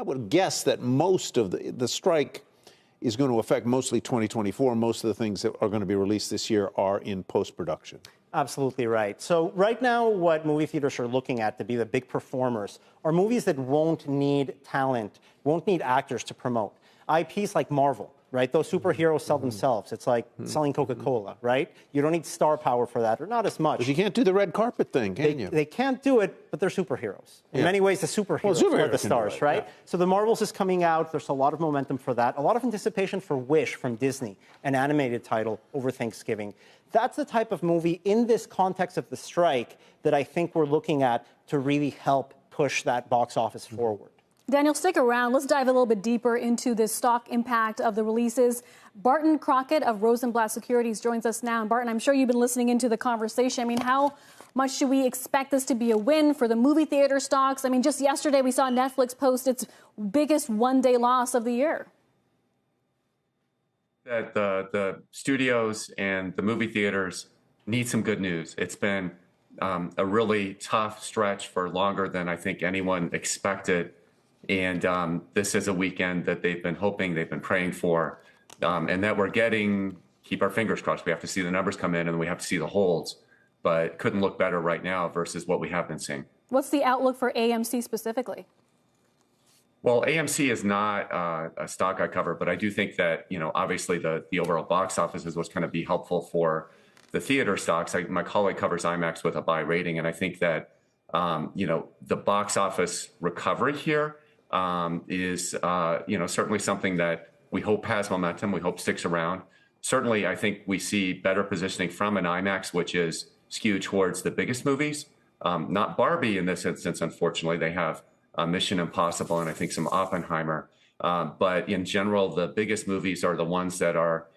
would guess that most of the strike is going to affect mostly 2024. Most of the things that are going to be released this year are in post-production. Absolutely right. So right now, what movie theaters are looking at to be the big performers are movies that won't need talent, won't need actors to promote. IPs like Marvel, right? Those superheroes sell themselves. It's like selling Coca-Cola, right? You don't need star power for that, or not as much. But you can't do the red carpet thing, can you? They can't do it, but they're superheroes. In many ways, the superheroes are the stars, right? Yeah. So the Marvels is coming out. There's a lot of momentum for that. A lot of anticipation for Wish from Disney, an animated title over Thanksgiving. That's the type of movie in this context of the strike that I think we're looking at to really help push that box office forward. Daniel, stick around. Let's dive a little bit deeper into the stock impact of the releases. Barton Crockett of Rosenblatt Securities joins us now. And Barton, I'm sure you've been listening into the conversation. I mean, how much should we expect this to be a win for the movie theater stocks? I mean, just yesterday we saw Netflix post its biggest one-day loss of the year. That the studios and the movie theaters need some good news. It's been a really tough stretch for longer than I think anyone expected. And this is a weekend that they've been hoping, they've been praying for, and that we're getting, keep our fingers crossed. We have to see the numbers come in and we have to see the holds, but couldn't look better right now versus what we have been seeing. What's the outlook for AMC specifically? Well, AMC is not a stock I cover, but I do think that, you know, obviously the overall box office is what's going to be helpful for the theater stocks. My colleague covers IMAX with a buy rating, and I think that, you know, the box office recovery here is, you know, certainly something that we hope has momentum, we hope sticks around. Certainly, I think we see better positioning from an IMAX, which is skewed towards the biggest movies. Not Barbie in this instance, unfortunately. They have Mission Impossible and I think some Oppenheimer. But in general, the biggest movies are the ones that are,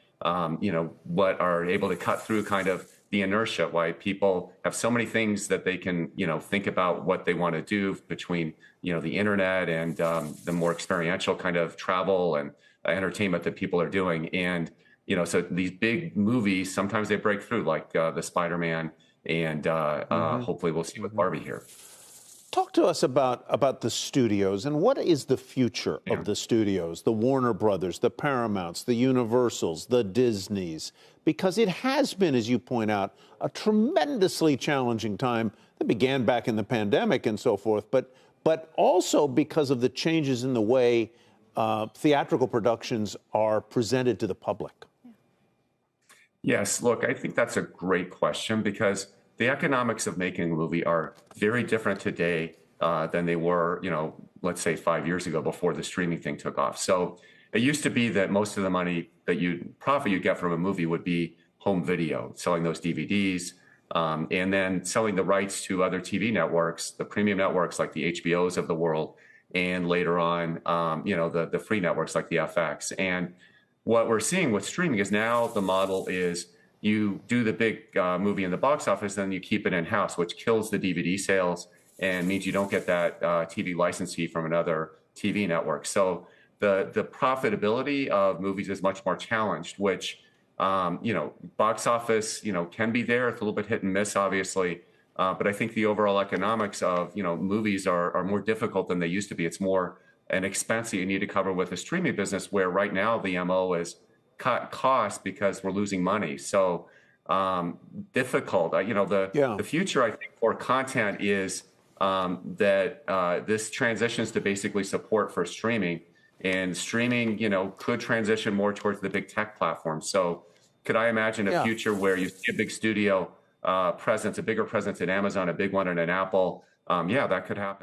you know, what are able to cut through kind of the inertia, why people have so many things that they can, you know, think about what they want to do between, you know, the internet and the more experiential kind of travel and entertainment that people are doing. And, you know, so these big movies, sometimes they break through, like the Spider-Man, and hopefully we'll see with Barbie here. Talk to us about the studios and what is the future of the studios, the Warner Brothers, the Paramounts, the Universals, the Disneys, because it has been, as you point out, a tremendously challenging time that began back in the pandemic and so forth, but also because of the changes in the way theatrical productions are presented to the public. Yes, look, I think that's a great question because the economics of making a movie are very different today than they were, you know, let's say 5 years ago before the streaming thing took off. So it used to be that most of the money that profit you get from a movie would be home video, selling those DVDs, and then selling the rights to other TV networks, the premium networks like the HBOs of the world, and later on, you know, the free networks like the FX. And what we're seeing with streaming is now the model is you do the big movie in the box office, then you keep it in-house, which kills the DVD sales and means you don't get that TV license fee from another TV network. So the profitability of movies is much more challenged, which, you know, box office, you know, can be there. It's a little bit hit and miss, obviously. But I think the overall economics of, you know, movies are more difficult than they used to be. It's more an expense that you need to cover with a streaming business, where right now the MO is cut costs because we're losing money. So difficult. You know, the future, I think, for content is that this transitions to basically support for streaming, and streaming, you know, could transition more towards the big tech platforms. So could I imagine a future where you see a big studio presence, a bigger presence at Amazon, a big one at an Apple? Yeah, that could happen.